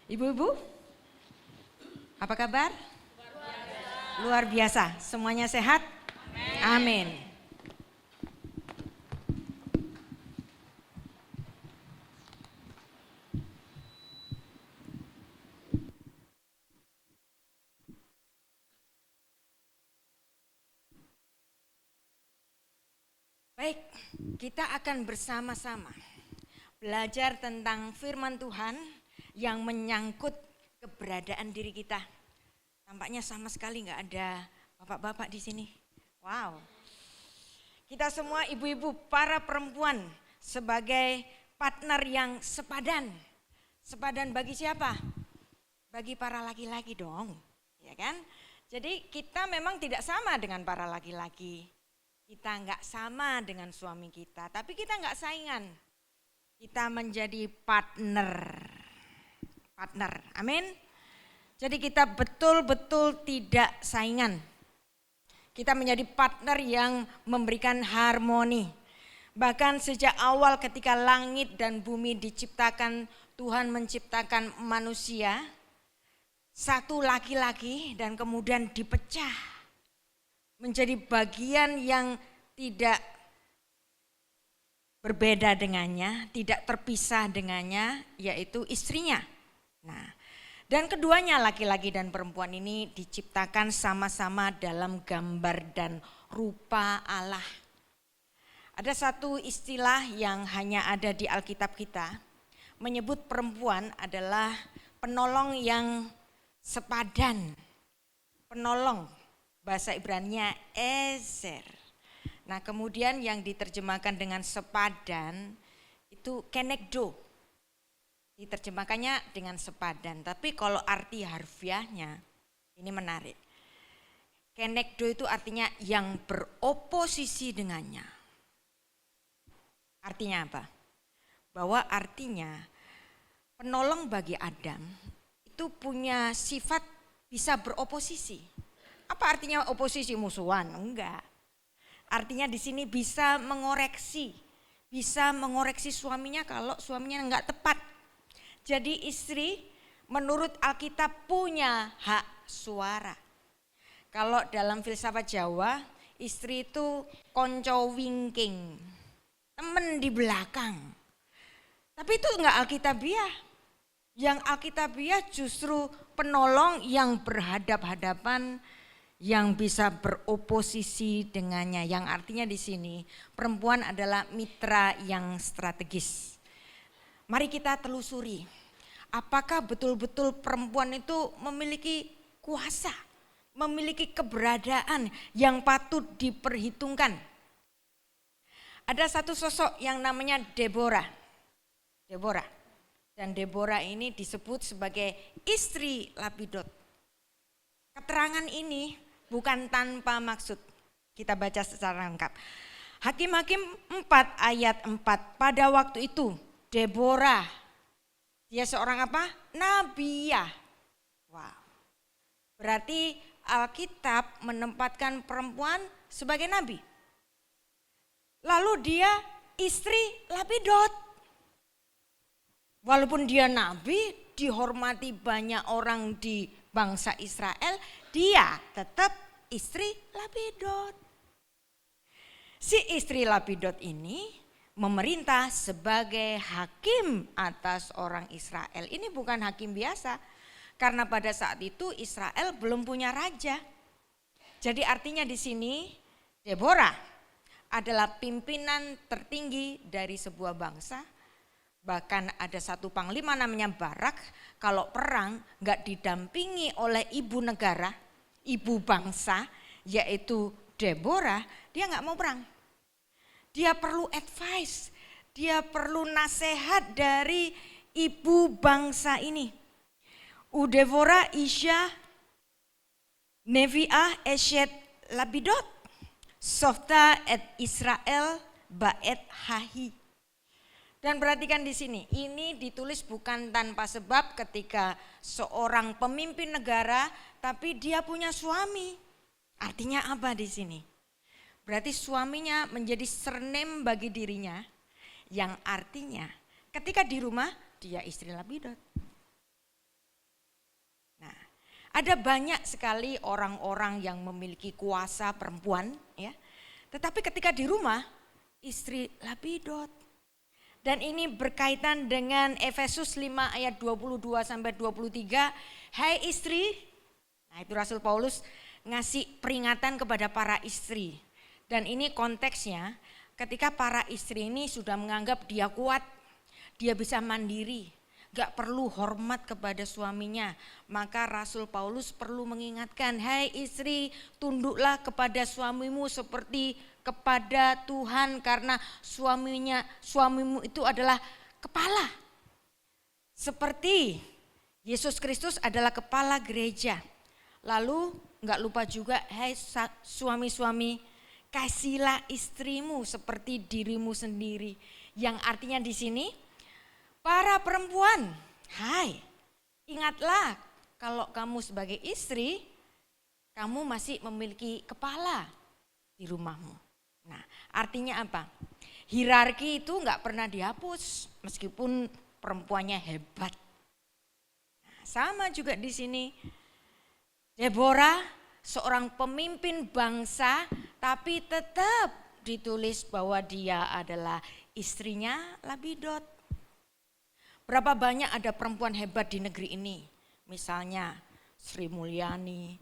Ibu-ibu, apa kabar? Luar biasa. Semuanya sehat? Amin. Baik, kita akan bersama-sama belajar tentang firman Tuhan yang menyangkut keberadaan diri kita. Tampaknya sama sekali nggak ada bapak-bapak di sini. Wow. Kita semua ibu-ibu, para perempuan sebagai partner yang sepadan. Sepadan bagi siapa? Bagi para laki-laki dong, ya kan? Jadi kita memang tidak sama dengan para laki-laki. Kita nggak sama dengan suami kita, tapi kita nggak saingan. Kita menjadi partner, amin. Jadi kita betul-betul tidak saingan. Kita menjadi partner yang memberikan harmoni. Bahkan sejak awal ketika langit dan bumi diciptakan, Tuhan menciptakan manusia, satu laki-laki dan kemudian dipecah menjadi bagian yang tidak berbeda dengannya, tidak terpisah dengannya, yaitu istrinya. Nah, dan keduanya laki-laki dan perempuan ini diciptakan sama-sama dalam gambar dan rupa Allah. Ada satu istilah yang hanya ada di Alkitab kita, menyebut perempuan adalah penolong yang sepadan. Penolong, bahasa Ibraninya ezer. Nah, kemudian yang diterjemahkan dengan sepadan itu kenekdo. Diterjemahkannya dengan sepadan, tapi kalau arti harfiahnya ini menarik. Kenekdo itu artinya yang beroposisi dengannya. Artinya apa? Bahwa artinya penolong bagi Adam itu punya sifat bisa beroposisi. Apa artinya oposisi, musuhan? Enggak. Artinya di sini bisa mengoreksi suaminya kalau suaminya enggak tepat. Jadi istri menurut Alkitab punya hak suara. Kalau dalam filsafat Jawa, istri itu konco wingking, temen di belakang. Tapi itu enggak Alkitabiah. Yang Alkitabiah justru penolong yang berhadap-hadapan, yang bisa beroposisi dengannya, yang artinya di sini perempuan adalah mitra yang strategis. Mari kita telusuri, apakah betul-betul perempuan itu memiliki kuasa, memiliki keberadaan yang patut diperhitungkan. Ada satu sosok yang namanya Deborah. Dan Deborah ini disebut sebagai istri Lapidot. Keterangan ini bukan tanpa maksud. Kita baca secara lengkap. Hakim-Hakim 4 ayat 4. Pada waktu itu Deborah, dia seorang apa? Nabiyah. Wow. Berarti Alkitab menempatkan perempuan sebagai nabi. Lalu dia istri Lapidot. Walaupun dia nabi, dihormati banyak orang di bangsa Israel, dia tetap istri Lapidot. Si istri Lapidot ini memerintah sebagai hakim atas orang Israel. Ini bukan hakim biasa, karena pada saat itu Israel belum punya raja. Jadi artinya di sini Deborah adalah pimpinan tertinggi dari sebuah bangsa. Bahkan ada satu panglima namanya Barak, kalau perang gak didampingi oleh ibu negara, ibu bangsa, yaitu Deborah, dia gak mau perang. Dia perlu advice, dia perlu nasihat dari ibu bangsa ini. Deborah Isha Neviah Eshet Lapidot, Softa et Israel Baet Hahi. Dan perhatikan di sini, ini ditulis bukan tanpa sebab ketika seorang pemimpin negara tapi dia punya suami. Artinya apa di sini? Berarti suaminya menjadi surname bagi dirinya, yang artinya ketika di rumah dia istri Lapidot. Ada banyak sekali orang-orang yang memiliki kuasa perempuan, ya. Tetapi ketika di rumah, istri lapidot. Dan ini berkaitan dengan Efesus 5 ayat 22 sampai 23. Hai istri, nah itu Rasul Paulus ngasih peringatan kepada para istri. Dan ini konteksnya ketika para istri ini sudah menganggap dia kuat, dia bisa mandiri, gak perlu hormat kepada suaminya. Maka Rasul Paulus perlu mengingatkan, hai istri, tunduklah kepada suamimu seperti kepada Tuhan, karena suamimu itu adalah kepala. Seperti Yesus Kristus adalah kepala gereja. Lalu gak lupa juga, hai suami-suami, kasihlah istrimu seperti dirimu sendiri. Yang artinya di sini, para perempuan, hai, ingatlah kalau kamu sebagai istri, kamu masih memiliki kepala di rumahmu. Nah, artinya apa? Hierarki itu enggak pernah dihapus meskipun perempuannya hebat. Nah, sama juga di sini. Deborah seorang pemimpin bangsa, tapi tetap ditulis bahwa dia adalah istrinya Labidot. Berapa banyak ada perempuan hebat di negeri ini, misalnya Sri Mulyani,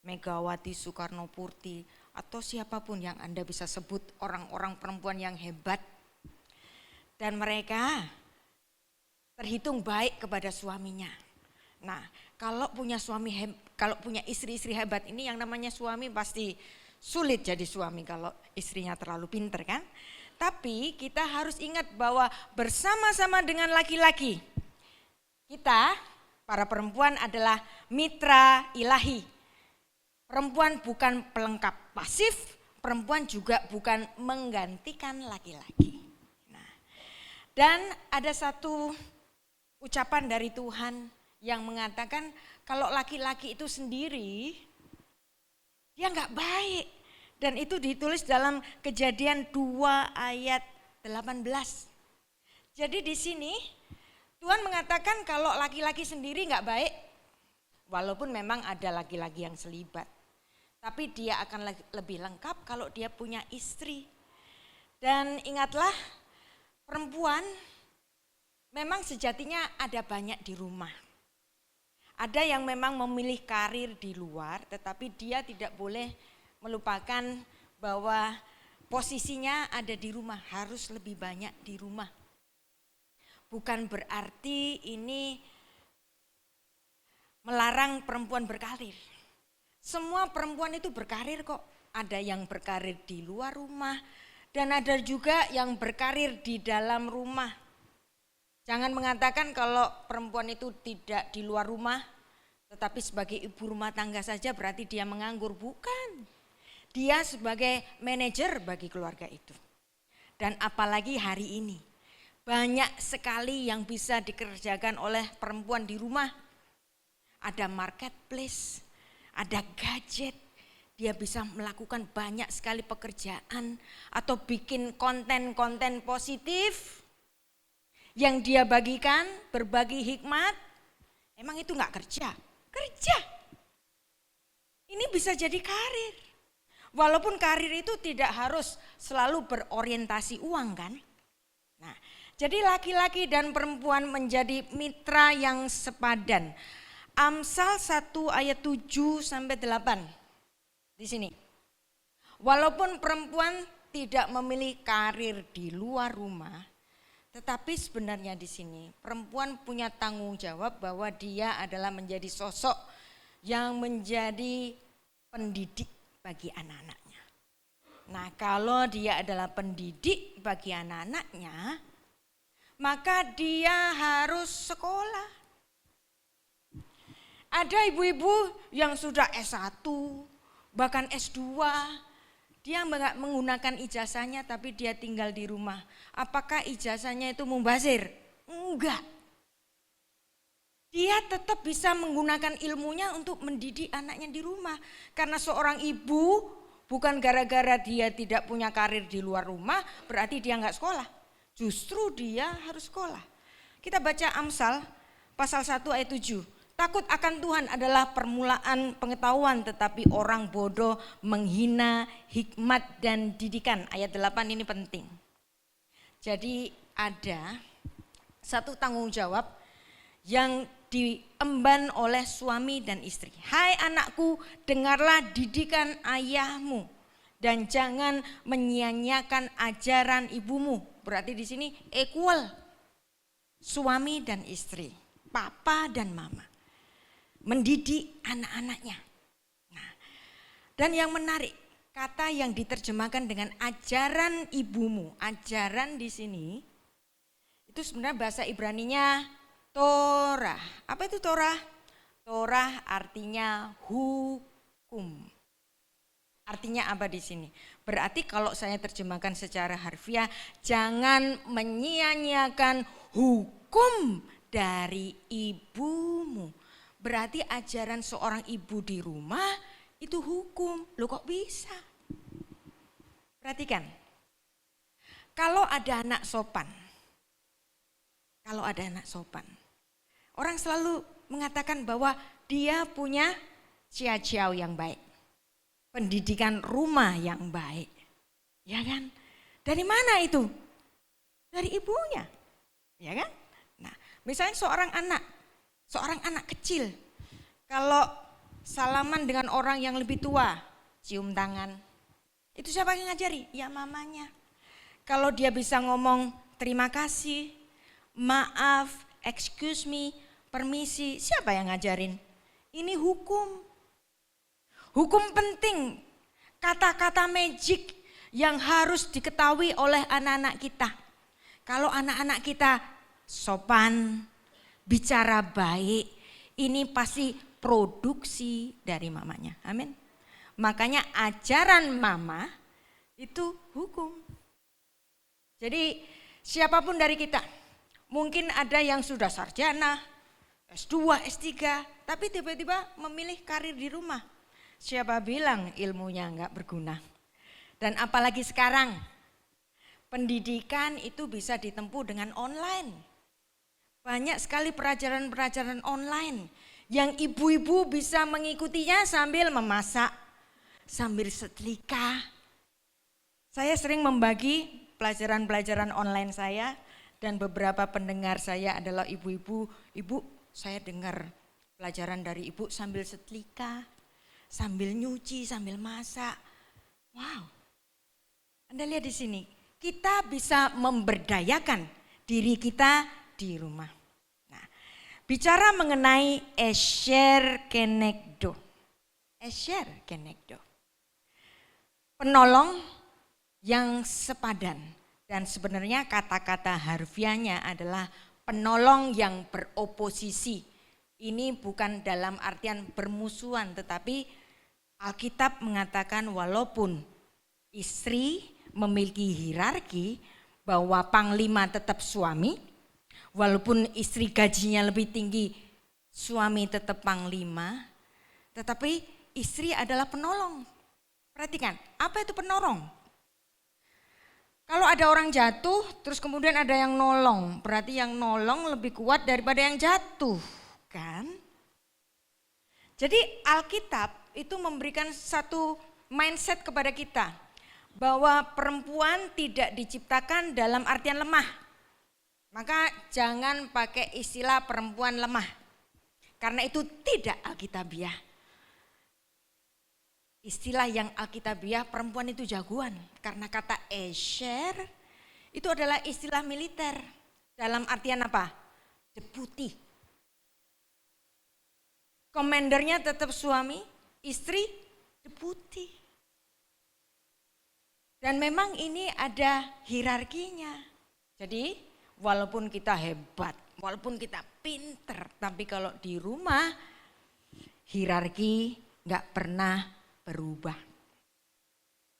Megawati Soekarnoputri, atau siapapun yang Anda bisa sebut orang-orang perempuan yang hebat. Dan mereka terhitung baik kepada suaminya. Nah, kalau punya istri-istri hebat ini, yang namanya suami pasti sulit jadi suami kalau istrinya terlalu pinter kan. Tapi kita harus ingat bahwa bersama-sama dengan laki-laki, kita para perempuan adalah mitra ilahi. Perempuan bukan pelengkap pasif, perempuan juga bukan menggantikan laki-laki. Nah, dan ada satu ucapan dari Tuhan yang mengatakan kalau laki-laki itu sendiri, dia enggak baik. Dan itu ditulis dalam Kejadian 2 ayat 18. Jadi di sini Tuhan mengatakan kalau laki-laki sendiri enggak baik, walaupun memang ada laki-laki yang selibat. Tapi dia akan lebih lengkap kalau dia punya istri. Dan ingatlah, perempuan memang sejatinya ada banyak di rumah. Ada yang memang memilih karir di luar, tetapi dia tidak boleh melupakan bahwa posisinya ada di rumah, harus lebih banyak di rumah. Bukan berarti ini melarang perempuan berkarir. Semua perempuan itu berkarir kok. Ada yang berkarir di luar rumah dan ada juga yang berkarir di dalam rumah. Jangan mengatakan kalau perempuan itu tidak di luar rumah, tetapi sebagai ibu rumah tangga saja berarti dia menganggur. Bukan. Dia sebagai manajer bagi keluarga itu. Dan apalagi hari ini, banyak sekali yang bisa dikerjakan oleh perempuan di rumah. Ada marketplace, ada gadget, dia bisa melakukan banyak sekali pekerjaan atau bikin konten-konten positif yang dia bagikan, berbagi hikmat. Emang itu enggak kerja? Kerja. Ini bisa jadi karir. Walaupun karir itu tidak harus selalu berorientasi uang kan. Nah, jadi laki-laki dan perempuan menjadi mitra yang sepadan. Amsal 1 ayat 7 sampai 8. Di sini. Walaupun perempuan tidak memilih karir di luar rumah, tetapi sebenarnya di sini perempuan punya tanggung jawab bahwa dia adalah menjadi sosok yang menjadi pendidik bagi anak-anaknya. Nah, kalau dia adalah pendidik bagi anak-anaknya, maka dia harus sekolah. Ada ibu-ibu yang sudah S1, bahkan S2, dia enggak menggunakan ijazahnya tapi dia tinggal di rumah. Apakah ijazahnya itu mubazir? Enggak. Dia tetap bisa menggunakan ilmunya untuk mendidik anaknya di rumah. Karena seorang ibu bukan gara-gara dia tidak punya karir di luar rumah berarti dia enggak sekolah. Justru dia harus sekolah. Kita baca Amsal pasal 1 ayat 7. Takut akan Tuhan adalah permulaan pengetahuan, tetapi orang bodoh menghina hikmat dan didikan. Ayat 8 ini penting. Jadi ada satu tanggung jawab yang diemban oleh suami dan istri. Hai anakku, dengarlah didikan ayahmu dan jangan menyia-nyiakan ajaran ibumu. Berarti di sini equal, suami dan istri, papa dan mama, mendidik anak-anaknya. Nah, dan yang menarik, kata yang diterjemahkan dengan ajaran ibumu, ajaran di sini itu sebenarnya bahasa Ibraninya Torah. Apa itu Torah? Torah artinya hukum. Artinya apa di sini? Berarti kalau saya terjemahkan secara harfiah, jangan menyia-nyiakan hukum dari ibumu. Berarti ajaran seorang ibu di rumah itu hukum. Loh kok bisa? Perhatikan. Kalau ada anak sopan. Orang selalu mengatakan bahwa dia punya ciao yang baik. Pendidikan rumah yang baik. Ya kan? Dari mana itu? Dari ibunya. Ya kan? Nah, misalnya seorang anak kecil. Kalau salaman dengan orang yang lebih tua, cium tangan. Itu siapa yang ngajari? Ya mamanya. Kalau dia bisa ngomong terima kasih, maaf, excuse me, permisi, siapa yang ngajarin? Ini hukum. Hukum penting, kata-kata magic yang harus diketahui oleh anak-anak kita. Kalau anak-anak kita sopan, bicara baik, ini pasti produksi dari mamanya. Amin. Makanya ajaran mama itu hukum. Jadi siapapun dari kita, mungkin ada yang sudah sarjana, S2, S3, tapi tiba-tiba memilih karir di rumah. Siapa bilang ilmunya enggak berguna? Dan apalagi sekarang, pendidikan itu bisa ditempuh dengan online. Banyak sekali pelajaran-pelajaran online yang ibu-ibu bisa mengikutinya sambil memasak, sambil setrika. Saya sering membagi pelajaran-pelajaran online saya dan beberapa pendengar saya adalah ibu-ibu. Ibu, saya dengar pelajaran dari ibu sambil setrika, sambil nyuci, sambil masak. Wow. Anda lihat di sini, kita bisa memberdayakan diri kita di rumah. Nah, bicara mengenai Esher Kenegdo. Esher Kenegdo. Penolong yang sepadan. Dan sebenarnya kata-kata harfiahnya adalah penolong yang beroposisi. Ini bukan dalam artian bermusuhan, tetapi Alkitab mengatakan walaupun istri memiliki hierarki bahwa panglima tetap suami, walaupun istri gajinya lebih tinggi, suami tetap panglima, tetapi istri adalah penolong. Perhatikan, apa itu penolong? Kalau ada orang jatuh, terus kemudian ada yang nolong, berarti yang nolong lebih kuat daripada yang jatuh, kan? Jadi Alkitab itu memberikan satu mindset kepada kita, bahwa perempuan tidak diciptakan dalam artian lemah. Maka jangan pakai istilah perempuan lemah, karena itu tidak alkitabiah. Istilah yang alkitabiah perempuan itu jagoan, karena kata Esher itu adalah istilah militer. Dalam artian apa? Deputi. Komandernya tetap suami, istri deputi. Dan memang ini ada hierarkinya. Jadi walaupun kita hebat, walaupun kita pinter, tapi kalau di rumah hierarki gak pernah berubah.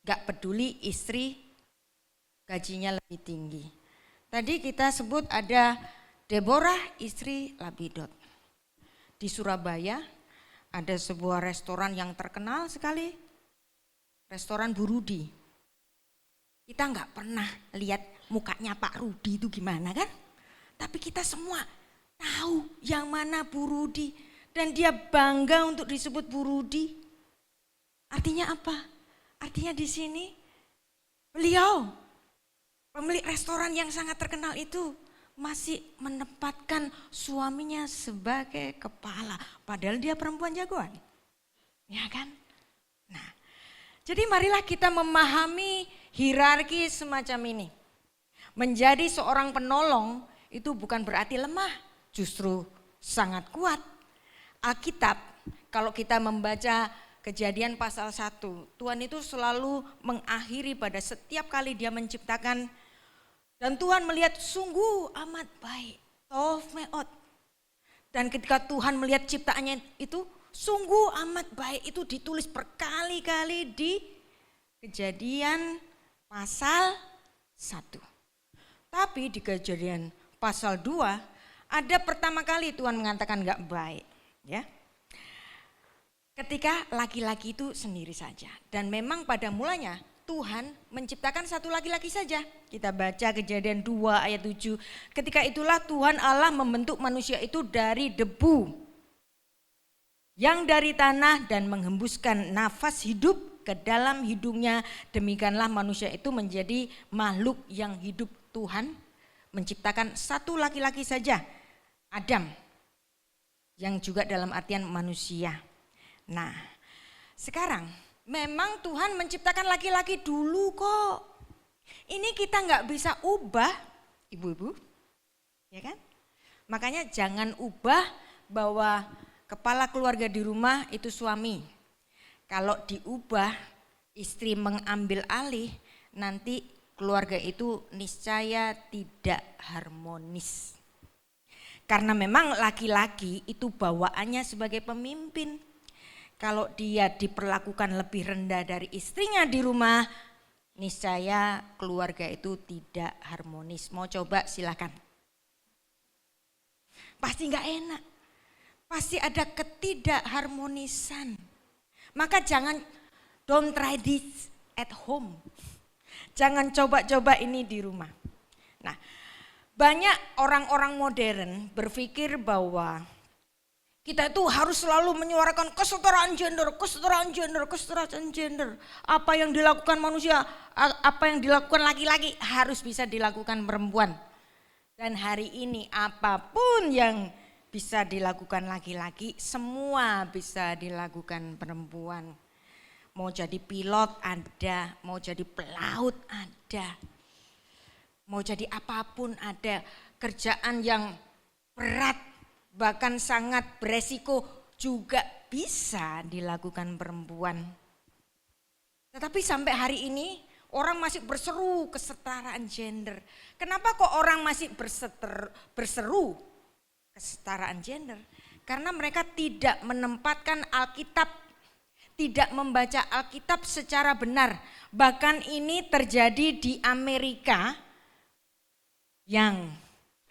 Gak peduli istri gajinya lebih tinggi. Tadi kita sebut ada Deborah istri Lapidot. Di Surabaya ada sebuah restoran yang terkenal sekali, restoran Bu Rudi. Kita nggak pernah lihat mukanya Pak Rudi itu gimana kan? Tapi kita semua tahu yang mana Bu Rudi. Dan dia bangga untuk disebut Bu Rudi. Artinya apa? Artinya di sini beliau, pemilik restoran yang sangat terkenal itu, masih menempatkan suaminya sebagai kepala. Padahal dia perempuan jagoan. Ya kan? Nah, jadi marilah kita memahami hierarki semacam ini. Menjadi seorang penolong itu bukan berarti lemah, justru sangat kuat. Alkitab, kalau kita membaca Kejadian pasal 1, Tuhan itu selalu mengakhiri pada setiap kali dia menciptakan, dan Tuhan melihat sungguh amat baik, tov meot. Dan ketika Tuhan melihat ciptaannya itu sungguh amat baik, itu ditulis berkali-kali di Kejadian pasal 1. Tapi di Kejadian pasal 2 ada pertama kali Tuhan mengatakan enggak baik, ya. Ketika laki-laki itu sendiri saja, dan memang pada mulanya Tuhan menciptakan satu laki-laki saja. Kita baca Kejadian 2 ayat 7. Ketika itulah Tuhan Allah membentuk manusia itu dari debu yang dari tanah dan menghembuskan nafas hidup ke dalam hidungnya. Demikianlah manusia itu menjadi makhluk yang hidup. Tuhan menciptakan satu laki-laki saja, Adam, yang juga dalam artian manusia. Nah, sekarang memang Tuhan menciptakan laki-laki dulu kok. Ini kita nggak bisa ubah, ibu-ibu, ya kan? Makanya jangan ubah bahwa kepala keluarga di rumah itu suami. Kalau diubah, istri mengambil alih, nanti keluarga itu niscaya tidak harmonis. Karena memang laki-laki itu bawaannya sebagai pemimpin. Kalau dia diperlakukan lebih rendah dari istrinya di rumah, niscaya keluarga itu tidak harmonis. Mau coba silakan. Pasti nggak enak. Pasti ada ketidakharmonisan. Maka don't try this at home. Jangan coba-coba ini di rumah. Nah, banyak orang-orang modern berpikir bahwa kita itu harus selalu menyuarakan kesetaraan gender. Apa yang dilakukan manusia, apa yang dilakukan laki-laki harus bisa dilakukan perempuan. Dan hari ini apapun yang bisa dilakukan laki-laki, semua bisa dilakukan perempuan. Mau jadi pilot ada, mau jadi pelaut ada, mau jadi apapun ada. Kerjaan yang berat, bahkan sangat beresiko juga bisa dilakukan perempuan. Tetapi sampai hari ini orang masih berseru kesetaraan gender. Kenapa kok orang masih berseru kesetaraan gender? Karena mereka tidak menempatkan Alkitab, tidak membaca Alkitab secara benar. Bahkan ini terjadi di Amerika yang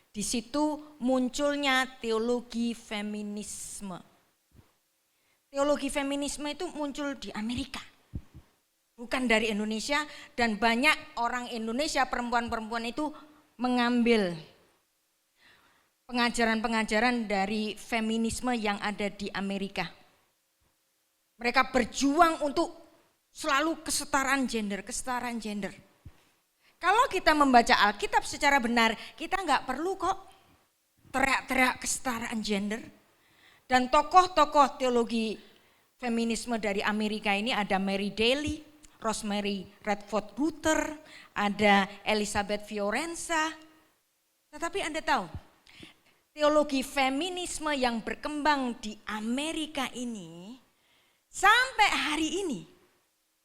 di situ munculnya teologi feminisme. Teologi feminisme itu muncul di Amerika, bukan dari Indonesia, dan banyak orang Indonesia, perempuan-perempuan itu mengambil pengajaran-pengajaran dari feminisme yang ada di Amerika. Mereka berjuang untuk selalu kesetaraan gender. Kalau kita membaca Alkitab secara benar, kita nggak perlu kok teriak-teriak kesetaraan gender. Dan tokoh-tokoh teologi feminisme dari Amerika ini ada Mary Daly, Rosemary Redford Luther, ada Elizabeth Fiorenza. Tetapi Anda tahu, teologi feminisme yang berkembang di Amerika ini sampai hari ini,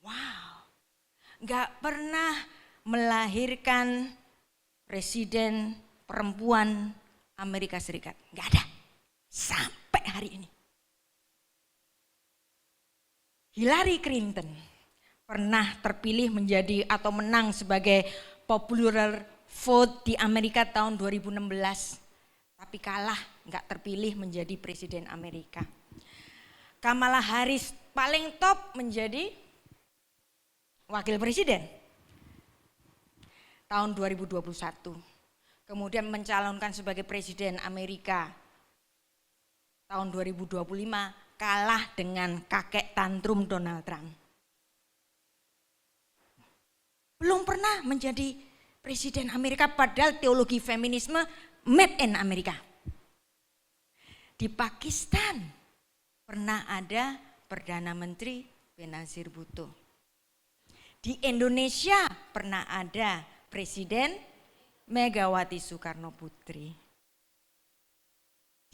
wow, nggak pernah melahirkan presiden perempuan Amerika Serikat. Nggak ada, sampai hari ini. Hillary Clinton pernah terpilih menjadi atau menang sebagai popular vote di Amerika tahun 2016. Tapi kalah, nggak terpilih menjadi presiden Amerika. Kamala Harris paling top menjadi wakil presiden tahun 2021. Kemudian mencalonkan sebagai presiden Amerika tahun 2025 kalah dengan kakek tantrum Donald Trump. Belum pernah menjadi presiden Amerika padahal teologi feminisme made in Amerika. Di Pakistan pernah ada Perdana Menteri Benazir Bhutto. Di Indonesia pernah ada Presiden Megawati Soekarno Putri.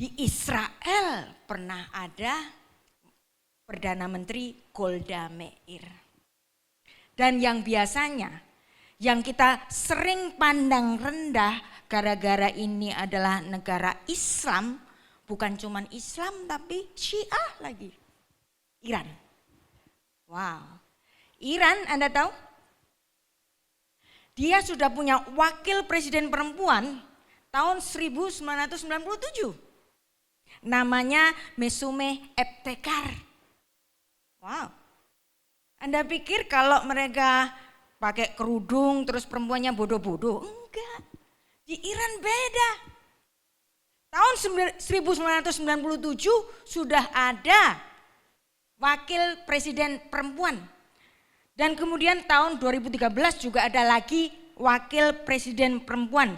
Di Israel pernah ada Perdana Menteri Golda Meir. Dan yang biasanya, yang kita sering pandang rendah gara-gara ini adalah negara Islam, bukan cuma Islam tapi Syiah lagi. Iran. Wow. Iran Anda tahu? Dia sudah punya wakil presiden perempuan tahun 1997. Namanya Mesume Ebtekar. Wow. Anda pikir kalau mereka pakai kerudung terus perempuannya bodoh-bodoh? Enggak. Di Iran beda. Tahun 1997 sudah ada wakil presiden perempuan. Dan kemudian tahun 2013 juga ada lagi wakil presiden perempuan,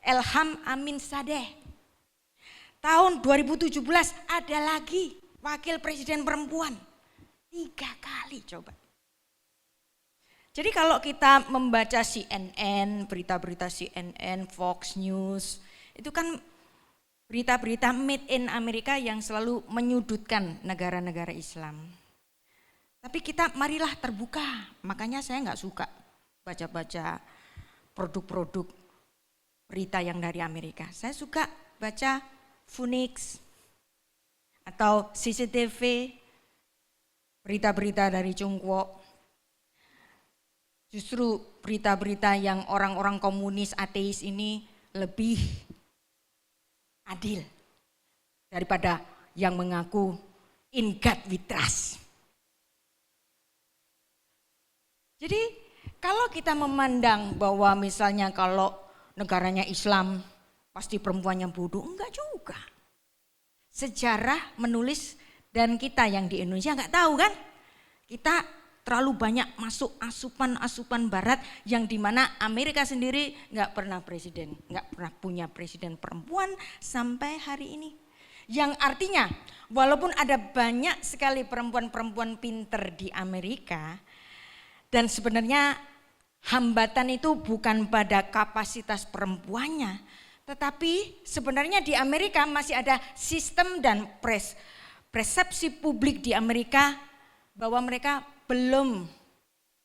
Ilham Amin Sadeh. Tahun 2017 ada lagi wakil presiden perempuan. 3 kali coba. Jadi kalau kita membaca CNN, berita-berita CNN, Fox News, itu kan berita-berita made in Amerika yang selalu menyudutkan negara-negara Islam. Tapi kita marilah terbuka, makanya saya nggak suka baca-baca produk-produk berita yang dari Amerika. Saya suka baca Phoenix atau CCTV, berita-berita dari Chungkwok. Justru berita-berita yang orang-orang komunis ateis ini lebih adil daripada yang mengaku in God we trust. Jadi kalau kita memandang bahwa misalnya kalau negaranya Islam pasti perempuan yang bodoh, enggak juga. Sejarah menulis dan kita yang di Indonesia enggak tahu kan. Kita terlalu banyak masuk asupan-asupan barat yang dimana Amerika sendiri enggak pernah presiden, enggak pernah punya presiden perempuan sampai hari ini. Yang artinya walaupun ada banyak sekali perempuan-perempuan pinter di Amerika dan sebenarnya hambatan itu bukan pada kapasitas perempuannya, tetapi sebenarnya di Amerika masih ada sistem dan persepsi publik di Amerika bahwa mereka belum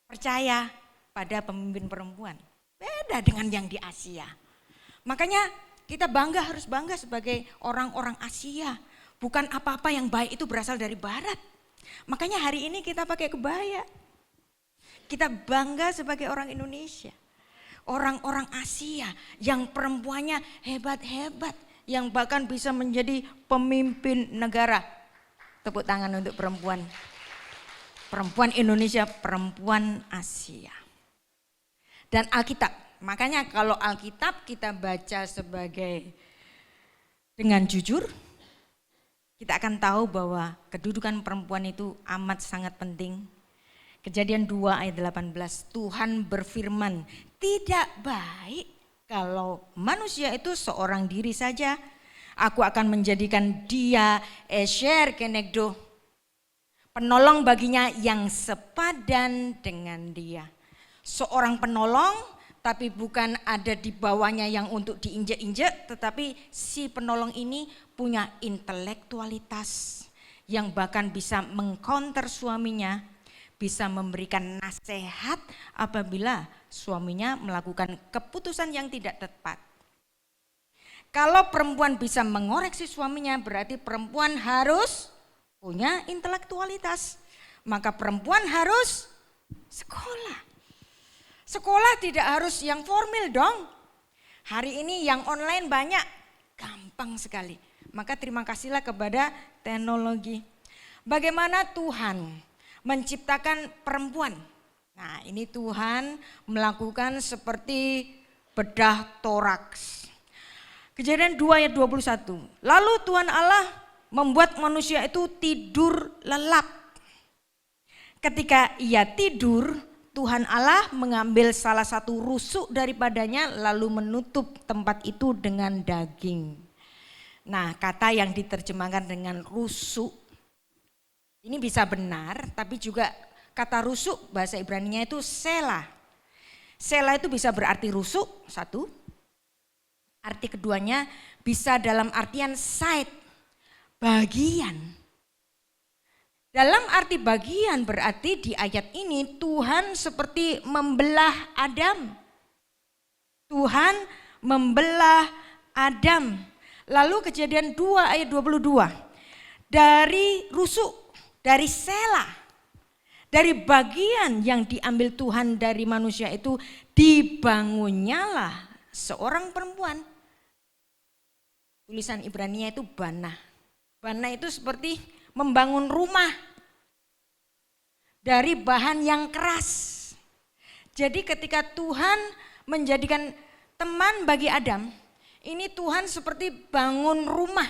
percaya pada pemimpin perempuan. Beda dengan yang di Asia. Makanya kita harus bangga sebagai orang-orang Asia. Bukan apa-apa yang baik itu berasal dari barat. Makanya hari ini kita pakai kebaya. Kita bangga sebagai orang Indonesia. Orang-orang Asia yang perempuannya hebat-hebat, yang bahkan bisa menjadi pemimpin negara. Tepuk tangan untuk perempuan. Perempuan Indonesia, perempuan Asia. Dan Alkitab, makanya kalau Alkitab kita baca dengan jujur, kita akan tahu bahwa kedudukan perempuan itu amat sangat penting. Kejadian 2 ayat 18, Tuhan berfirman, tidak baik kalau manusia itu seorang diri saja. Aku akan menjadikan dia Esher Kenegdo, penolong baginya yang sepadan dengan dia. Seorang penolong tapi bukan ada di bawahnya yang untuk diinjek-injek, tetapi si penolong ini punya intelektualitas yang bahkan bisa mengcounter suaminya, bisa memberikan nasihat apabila suaminya melakukan keputusan yang tidak tepat. Kalau perempuan bisa mengoreksi suaminya, berarti perempuan harus punya intelektualitas. Maka perempuan harus sekolah. Sekolah tidak harus yang formal dong. Hari ini yang online banyak, gampang sekali. Maka terima kasihlah kepada teknologi. Bagaimana Tuhan menciptakan perempuan. Nah, ini Tuhan melakukan seperti bedah toraks. Kejadian 2 ayat 21. Lalu Tuhan Allah membuat manusia itu tidur lelap. Ketika ia tidur, Tuhan Allah mengambil salah satu rusuk daripadanya lalu menutup tempat itu dengan daging. Nah, kata yang diterjemahkan dengan rusuk ini bisa benar, tapi juga kata rusuk bahasa Ibrani-nya itu sela. Sela itu bisa berarti rusuk, satu. Arti keduanya bisa dalam artian side, bagian. Dalam arti bagian berarti di ayat ini Tuhan seperti membelah Adam. Tuhan membelah Adam. Lalu Kejadian 2 ayat 22. Dari rusuk, dari sela, dari bagian yang diambil Tuhan dari manusia itu dibangunnyalah seorang perempuan. Tulisan Ibrani-nya itu bana. Bana itu seperti membangun rumah dari bahan yang keras. Jadi ketika Tuhan menjadikan teman bagi Adam, ini Tuhan seperti bangun rumah.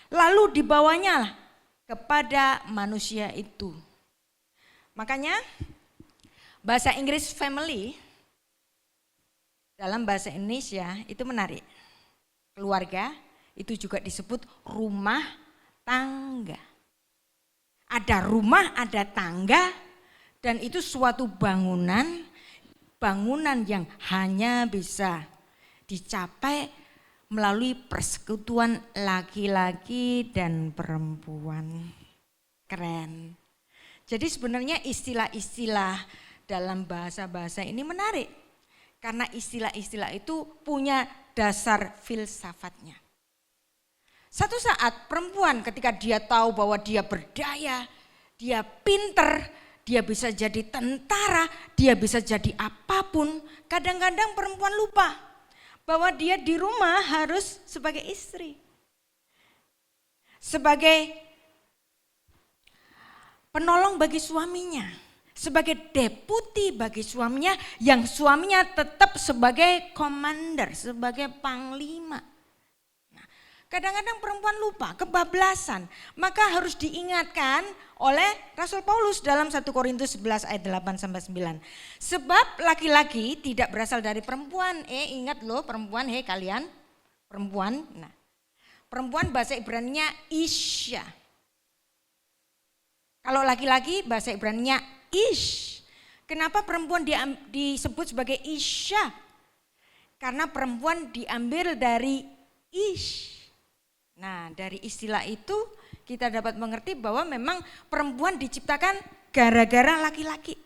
Lalu dibawanya kepada manusia itu. Makanya bahasa Inggris family dalam bahasa Indonesia itu menarik. Keluarga itu juga disebut rumah tangga. Ada rumah, ada tangga, dan itu suatu bangunan yang hanya bisa dicapai melalui persekutuan laki-laki dan perempuan. Keren. Jadi sebenarnya istilah-istilah dalam bahasa-bahasa ini menarik. Karena istilah-istilah itu punya dasar filsafatnya. Satu saat perempuan ketika dia tahu bahwa dia berdaya, dia pinter, dia bisa jadi tentara, dia bisa jadi apapun. Kadang-kadang perempuan lupa bahwa dia di rumah harus sebagai istri. Sebagai penolong bagi suaminya. Sebagai deputi bagi suaminya yang suaminya tetap sebagai komander, sebagai panglima. Kadang-kadang perempuan lupa, kebablasan. Maka harus diingatkan oleh Rasul Paulus dalam 1 Korintus 11 ayat 8-9. Sebab laki-laki tidak berasal dari perempuan. Ingat loh perempuan, kalian perempuan. Nah, perempuan bahasa Ibrani-nya Isya. Kalau laki-laki bahasa Ibrani-nya Ish. Kenapa perempuan disebut sebagai Isya? Karena perempuan diambil dari Ish. Nah, dari istilah itu kita dapat mengerti bahwa memang perempuan diciptakan gara-gara laki-laki.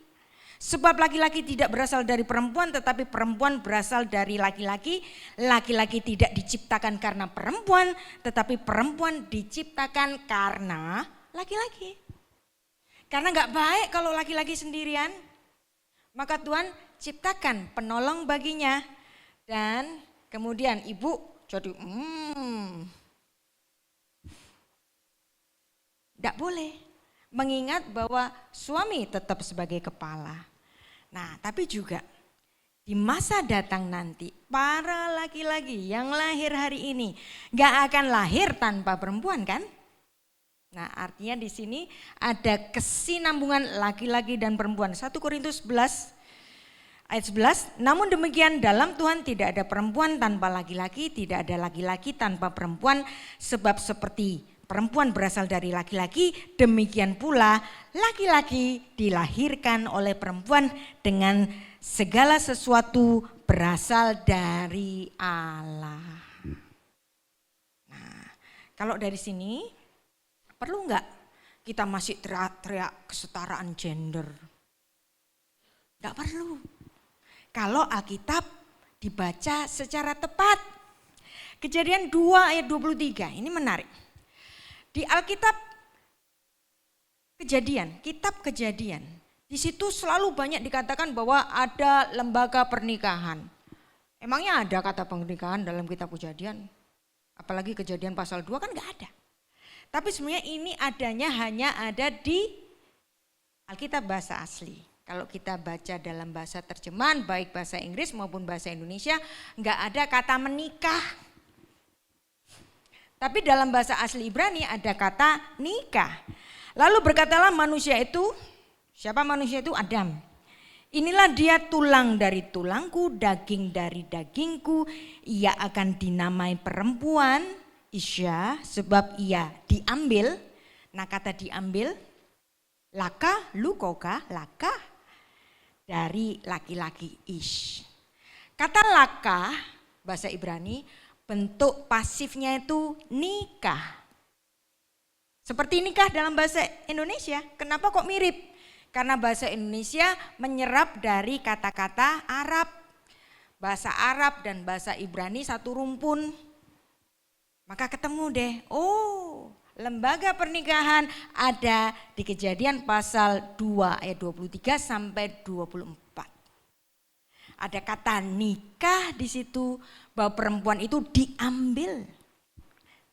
Sebab laki-laki tidak berasal dari perempuan tetapi perempuan berasal dari laki-laki. Laki-laki tidak diciptakan karena perempuan tetapi perempuan diciptakan karena laki-laki. Karena enggak baik kalau laki-laki sendirian. Maka Tuhan ciptakan penolong baginya. Dan kemudian ibu jadi tidak boleh, mengingat bahwa suami tetap sebagai kepala. Nah, tapi juga di masa datang nanti para laki-laki yang lahir hari ini gak akan lahir tanpa perempuan kan? Nah, artinya di sini ada kesinambungan laki-laki dan perempuan. 1 Korintus 11 ayat 11, namun demikian dalam Tuhan tidak ada perempuan tanpa laki-laki, tidak ada laki-laki tanpa perempuan, sebab seperti perempuan berasal dari laki-laki, demikian pula laki-laki dilahirkan oleh perempuan dengan segala sesuatu berasal dari Allah. Nah, kalau dari sini perlu enggak kita masih teriak-teriak kesetaraan gender? Enggak perlu. Kalau Alkitab dibaca secara tepat. Kejadian 2 ayat 23, ini menarik. Di Alkitab kitab Kejadian, di situ selalu banyak dikatakan bahwa ada lembaga pernikahan. Emangnya ada kata pernikahan dalam kitab Kejadian? Apalagi Kejadian pasal 2 kan enggak ada. Tapi sebenarnya ini adanya hanya ada di Alkitab bahasa asli. Kalau kita baca dalam bahasa terjemahan baik bahasa Inggris maupun bahasa Indonesia enggak ada kata menikah. Tapi dalam bahasa asli Ibrani ada kata nikah. Lalu berkatalah manusia itu, siapa manusia itu? Adam. Inilah dia tulang dari tulangku, daging dari dagingku. Ia akan dinamai perempuan, Isya, sebab ia diambil. Nah kata diambil, laka, lukoka, laka, dari laki-laki Ish. Kata laka, bahasa Ibrani, bentuk pasifnya itu nikah. Seperti nikah dalam bahasa Indonesia. Kenapa kok mirip? Karena bahasa Indonesia menyerap dari kata-kata Arab. Bahasa Arab dan bahasa Ibrani satu rumpun. Maka ketemu deh, oh lembaga pernikahan ada di Kejadian pasal 2 ayat 23 sampai 24. Ada kata nikah di situ, bahwa perempuan itu diambil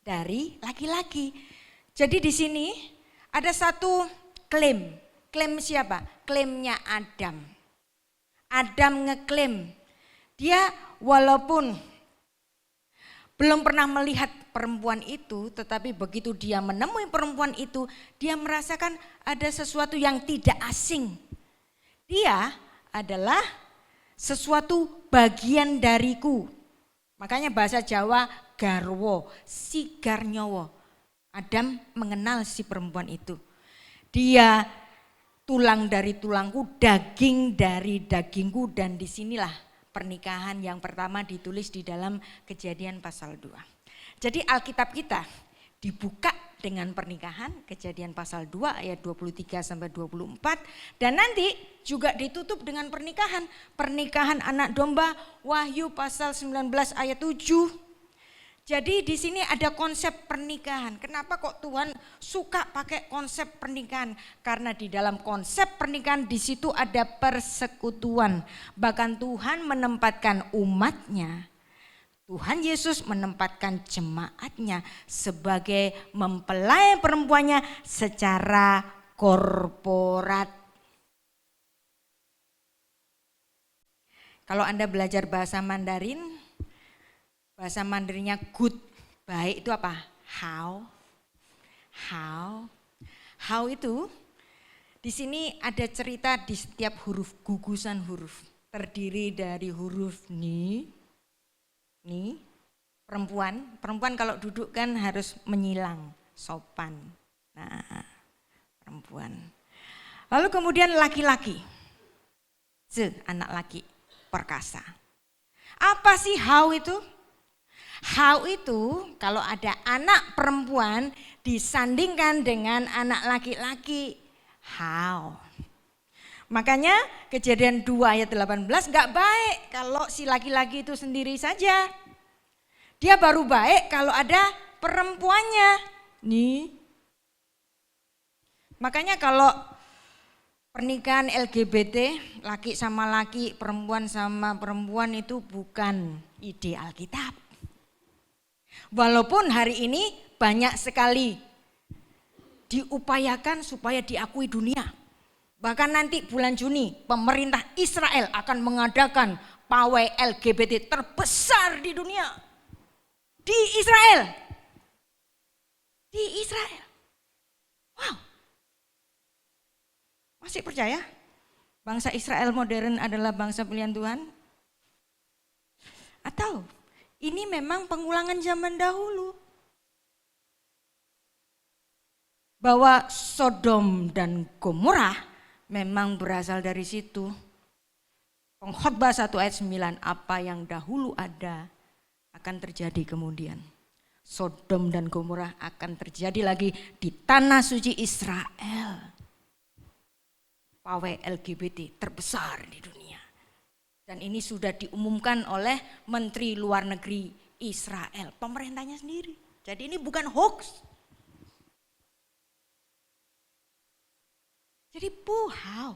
dari laki-laki. Jadi di sini ada satu klaim. Klaim siapa? Klaimnya Adam. Adam ngeklaim. Dia walaupun belum pernah melihat perempuan itu, tetapi begitu dia menemui perempuan itu, dia merasakan ada sesuatu yang tidak asing. Dia adalah sesuatu bagian dariku. Makanya bahasa Jawa garwo, sigar nyowo. Adam mengenal si perempuan itu. Dia tulang dari tulangku, daging dari dagingku, dan disinilah pernikahan yang pertama ditulis di dalam Kejadian pasal 2. Jadi Alkitab kita dibuka dengan pernikahan, Kejadian pasal 2 ayat 23 sampai 24, dan nanti juga ditutup dengan pernikahan, pernikahan anak domba, Wahyu pasal 19 ayat 7. Jadi di sini ada konsep pernikahan. Kenapa kok Tuhan suka pakai konsep pernikahan? Karena di dalam konsep pernikahan di situ ada persekutuan. Bahkan Tuhan menempatkan umatnya. Tuhan Yesus menempatkan jemaatnya sebagai mempelai perempuannya secara korporat. Kalau Anda belajar bahasa Mandarinnya good, baik itu apa? How itu di sini ada cerita di setiap huruf, gugusan huruf. Terdiri dari huruf ni, perempuan kalau duduk kan harus menyilang, sopan. Nah, perempuan. Lalu kemudian laki-laki, anak laki, perkasa. Apa sih how itu? How itu kalau ada anak perempuan disandingkan dengan anak laki-laki, how. Makanya Kejadian 2 ayat 18 gak baik kalau si laki-laki itu sendiri saja. Dia baru baik kalau ada perempuannya. Nih. Makanya kalau pernikahan LGBT, laki sama laki, perempuan sama perempuan itu bukan ide Alkitab. Walaupun hari ini banyak sekali diupayakan supaya diakui dunia. Bahkan nanti bulan Juni pemerintah Israel akan mengadakan pawai LGBT terbesar di dunia. Di Israel. Di Israel. Wow. Masih percaya bangsa Israel modern adalah bangsa pilihan Tuhan? Atau ini memang pengulangan zaman dahulu? Bahwa Sodom dan Gomora memang berasal dari situ. Pengkhotbah 1 ayat 9, apa yang dahulu ada akan terjadi kemudian. Sodom dan Gomora akan terjadi lagi di tanah suci Israel. Pawai LGBT terbesar di dunia. Dan ini sudah diumumkan oleh Menteri Luar Negeri Israel, pemerintahnya sendiri. Jadi ini bukan hoax. Jadi how?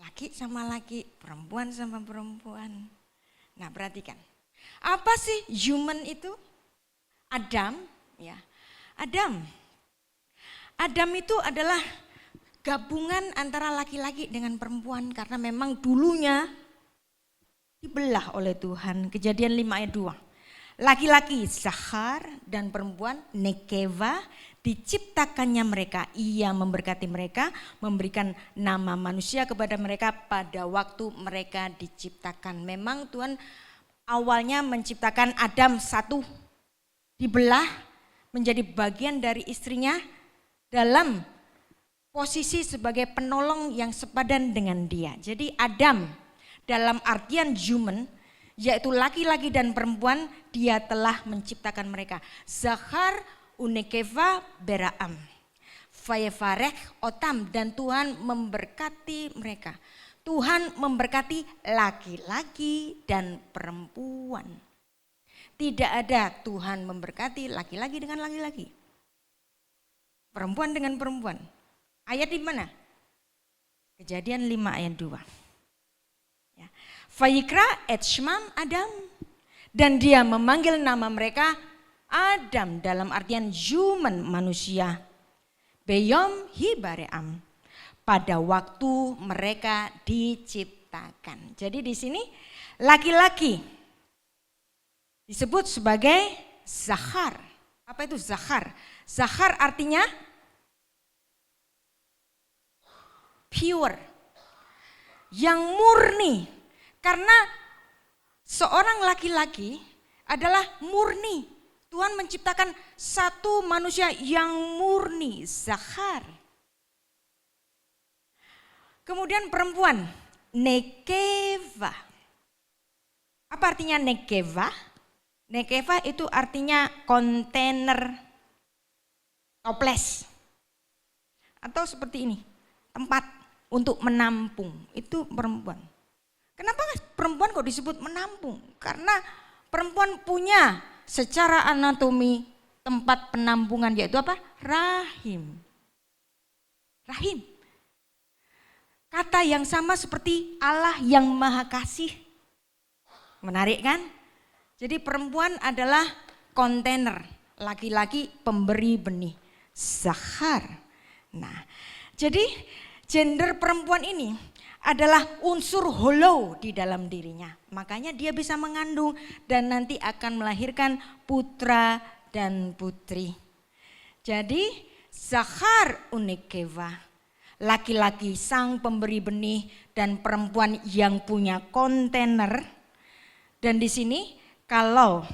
Laki sama laki, perempuan sama perempuan. Nah perhatikan, apa sih human itu? Adam, ya. Adam itu adalah gabungan antara laki-laki dengan perempuan karena memang dulunya dibelah oleh Tuhan. Kejadian 5 ayat 2. Laki-laki Zachar dan perempuan Nekeva diciptakannya mereka. Ia memberkati mereka, memberikan nama manusia kepada mereka pada waktu mereka diciptakan. Memang Tuhan awalnya menciptakan Adam satu, dibelah menjadi bagian dari istrinya dalam posisi sebagai penolong yang sepadan dengan dia. Jadi Adam dalam artian human, yaitu laki-laki dan perempuan, dia telah menciptakan mereka. Zachar unekeva beraam, vayevarech otam, dan Tuhan memberkati mereka. Tuhan memberkati laki-laki dan perempuan. Tidak ada Tuhan memberkati laki-laki dengan laki-laki, perempuan dengan perempuan. Ayat di mana? Kejadian 5 ayat 2. Vayikra et shmam Adam, dan dia memanggil nama mereka Adam dalam artian human, manusia. Beyom hibaream, pada waktu mereka diciptakan. Jadi di sini laki-laki disebut sebagai Zachar. Apa itu Zachar? Zachar artinya pure, yang murni. Karena seorang laki-laki adalah murni. Tuhan menciptakan satu manusia yang murni, Zachar. Kemudian perempuan, Nekeva. Apa artinya Nekeva? Nekeva itu artinya kontainer, toples. Atau seperti ini, tempat untuk menampung, itu perempuan. Kenapa perempuan kok disebut menampung? Karena perempuan punya secara anatomi tempat penampungan, yaitu apa? Rahim. Rahim. Kata yang sama seperti Allah yang Maha Kasih. Menarik kan? Jadi perempuan adalah kontainer, laki-laki pemberi benih. Zachar. Nah, jadi gender perempuan ini adalah unsur hollow di dalam dirinya. Makanya dia bisa mengandung dan nanti akan melahirkan putra dan putri. Jadi Zachar unekeva, laki-laki sang pemberi benih dan perempuan yang punya kontainer. Dan di sini kalau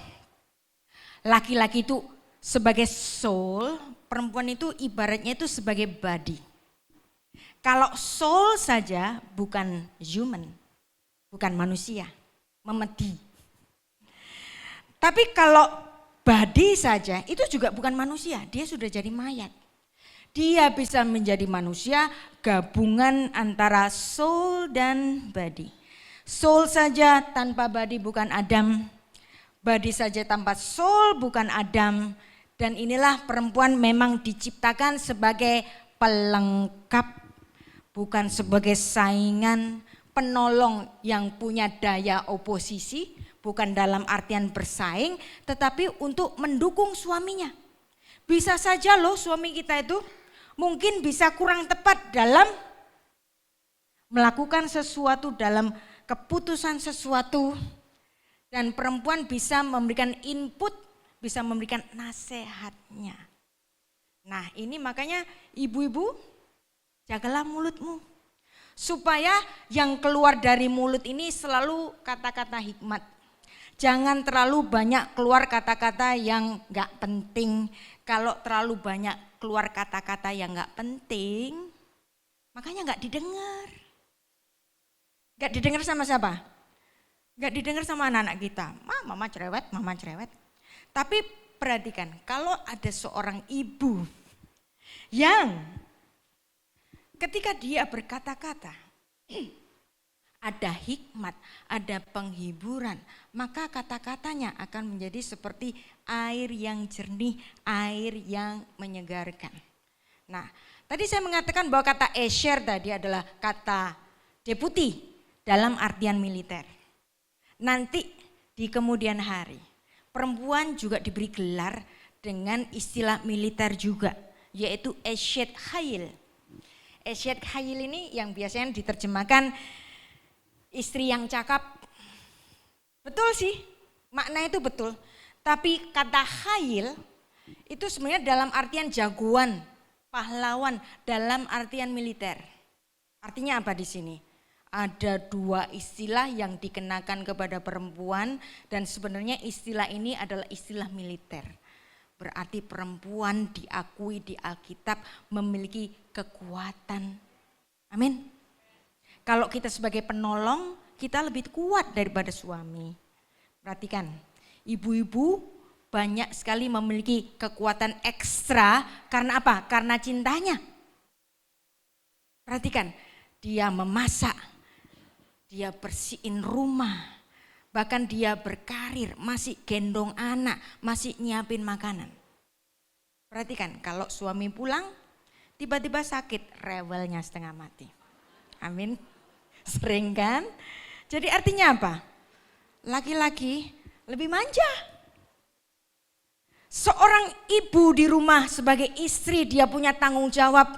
laki-laki itu sebagai soul, perempuan itu ibaratnya itu sebagai body. Kalau soul saja bukan human, bukan manusia, memedi. Tapi kalau body saja itu juga bukan manusia, dia sudah jadi mayat. Dia bisa menjadi manusia gabungan antara soul dan body. Soul saja tanpa body bukan Adam, body saja tanpa soul bukan Adam. Dan inilah perempuan memang diciptakan sebagai pelengkap, bukan sebagai saingan, penolong yang punya daya oposisi, bukan dalam artian bersaing, tetapi untuk mendukung suaminya. Bisa saja loh suami kita itu mungkin bisa kurang tepat dalam melakukan sesuatu, dalam keputusan sesuatu, dan perempuan bisa memberikan input, bisa memberikan nasihatnya. Nah ini makanya ibu-ibu, jagalah mulutmu, supaya yang keluar dari mulut ini selalu kata-kata hikmat. Jangan terlalu banyak keluar kata-kata yang gak penting. Kalau terlalu banyak keluar kata-kata yang gak penting, makanya gak didengar. Gak didengar sama siapa? Gak didengar sama anak-anak kita. Mama cerewet, mama cerewet. Tapi perhatikan, kalau ada seorang ibu yang ketika dia berkata-kata, ada hikmat, ada penghiburan, maka kata-katanya akan menjadi seperti air yang jernih, air yang menyegarkan. Nah, tadi saya mengatakan bahwa kata esher tadi adalah kata deputi dalam artian militer. Nanti di kemudian hari, perempuan juga diberi gelar dengan istilah militer juga, yaitu eshet hayil. Eshet hayil ini yang biasanya diterjemahkan istri yang cakap. Betul sih, makna itu betul. Tapi kata khail itu sebenarnya dalam artian jagoan, pahlawan, dalam artian militer. Artinya apa di sini? Ada dua istilah yang dikenakan kepada perempuan dan sebenarnya istilah ini adalah istilah militer. Berarti perempuan diakui di Alkitab memiliki kekuatan. Amin. Kalau kita sebagai penolong, kita lebih kuat daripada suami. Perhatikan, ibu-ibu banyak sekali memiliki kekuatan ekstra karena apa? Karena cintanya. Perhatikan, dia memasak, dia bersihin rumah, bahkan dia berkarir, masih gendong anak, masih nyiapin makanan. Perhatikan, kalau suami pulang, tiba-tiba sakit, rewelnya setengah mati. Amin. Sering kan? Jadi artinya apa? Laki-laki lebih manja. Seorang ibu di rumah sebagai istri dia punya tanggung jawab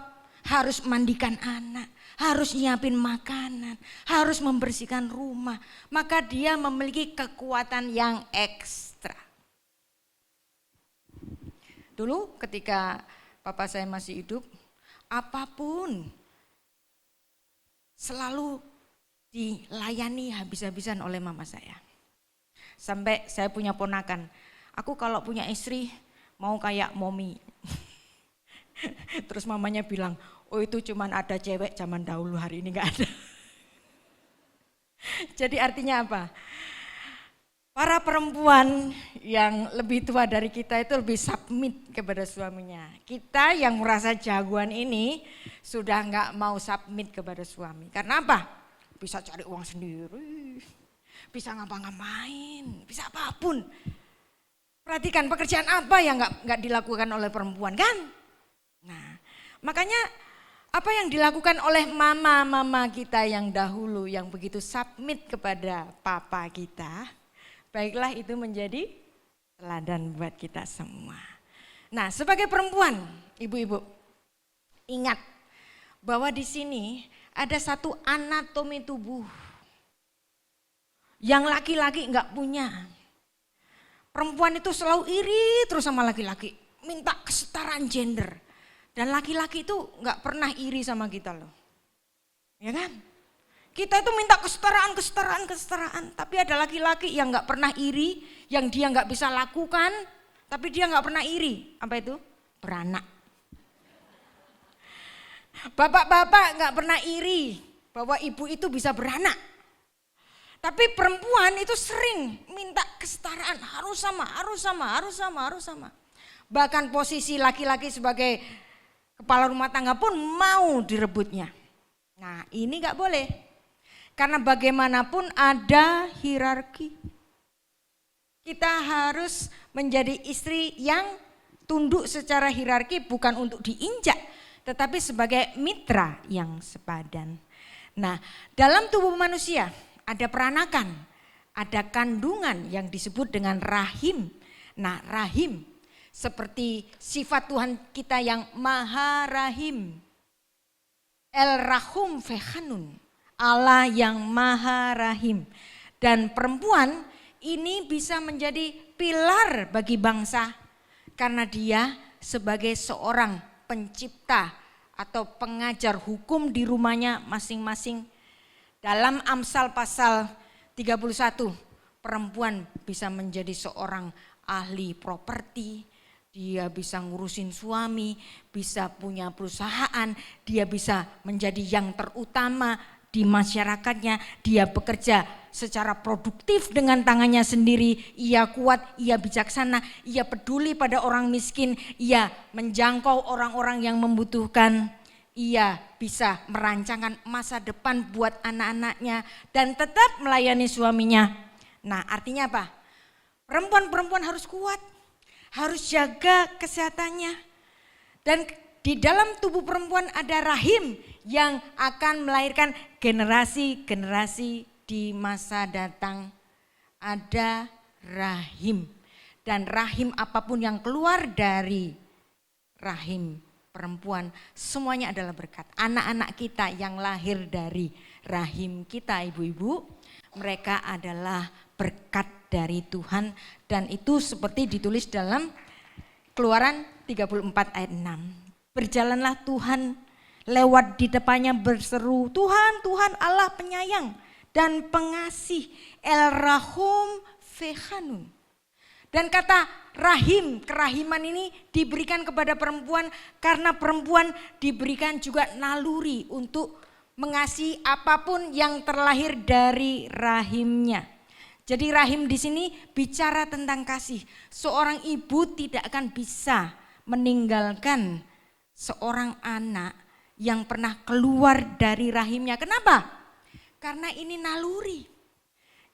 harus mandikan anak, harus nyiapin makanan, harus membersihkan rumah. Maka dia memiliki kekuatan yang ekstra. Dulu ketika papa saya masih hidup, apapun selalu dilayani habis-habisan oleh mama saya. Sampai saya punya ponakan, aku kalau punya istri mau kayak momi. Terus mamanya bilang, oh itu cuman ada cewek zaman dahulu, hari ini gak ada. Jadi artinya apa? Para perempuan yang lebih tua dari kita itu lebih submit kepada suaminya. Kita yang merasa jagoan ini sudah gak mau submit kepada suami. Karena apa? Bisa cari uang sendiri, bisa ngapa-ngapain, bisa apapun. Perhatikan pekerjaan apa yang gak dilakukan oleh perempuan kan? Nah, makanya apa yang dilakukan oleh mama-mama kita yang dahulu yang begitu submit kepada papa kita, baiklah itu menjadi teladan buat kita semua. Nah, sebagai perempuan, ibu-ibu, ingat bahwa di sini ada satu anatomi tubuh yang laki-laki enggak punya. Perempuan itu selalu iri terus sama laki-laki, minta kesetaraan gender. Dan laki-laki itu enggak pernah iri sama kita loh. Ya kan? Kita itu minta kesetaraan. Tapi ada laki-laki yang enggak pernah iri, yang dia enggak bisa lakukan, tapi dia enggak pernah iri. Apa itu? Beranak. Bapak-bapak enggak pernah iri bahwa ibu itu bisa beranak. Tapi perempuan itu sering minta kesetaraan, harus sama. Bahkan posisi laki-laki sebagai kepala rumah tangga pun mau direbutnya. Nah, ini enggak boleh. Karena bagaimanapun ada hierarki. Kita harus menjadi istri yang tunduk secara hierarki bukan untuk diinjak, tetapi sebagai mitra yang sepadan. Nah, dalam tubuh manusia ada peranakan, ada kandungan yang disebut dengan rahim. Nah, rahim seperti sifat Tuhan kita yang maha rahim. El-Rahum Fehanun, Allah yang maha rahim. Dan perempuan ini bisa menjadi pilar bagi bangsa karena dia sebagai seorang pencipta atau pengajar hukum di rumahnya masing-masing. Dalam Amsal pasal 31, perempuan bisa menjadi seorang ahli properti, dia bisa ngurusin suami, bisa punya perusahaan, dia bisa menjadi yang terutama di masyarakatnya, dia bekerja secara produktif dengan tangannya sendiri, ia kuat, ia bijaksana, ia peduli pada orang miskin, ia menjangkau orang-orang yang membutuhkan, ia bisa merancangkan masa depan buat anak-anaknya dan tetap melayani suaminya. Nah, artinya apa? Perempuan-perempuan harus kuat, harus jaga kesehatannya. Dan di dalam tubuh perempuan ada rahim yang akan melahirkan generasi-generasi di masa datang. Ada rahim. Dan rahim apapun yang keluar dari rahim perempuan, semuanya adalah berkat. Anak-anak kita yang lahir dari rahim kita, ibu-ibu, mereka adalah berkat dari Tuhan, dan itu seperti ditulis dalam Keluaran 34 ayat 6. Berjalanlah Tuhan lewat di depannya berseru, Tuhan, Tuhan Allah penyayang dan pengasih, El Rahum Vehanun. Dan kata rahim, kerahiman ini diberikan kepada perempuan karena perempuan diberikan juga naluri untuk mengasihi apapun yang terlahir dari rahimnya. Jadi rahim di sini bicara tentang kasih. Seorang ibu tidak akan bisa meninggalkan seorang anak yang pernah keluar dari rahimnya. Kenapa? Karena ini naluri.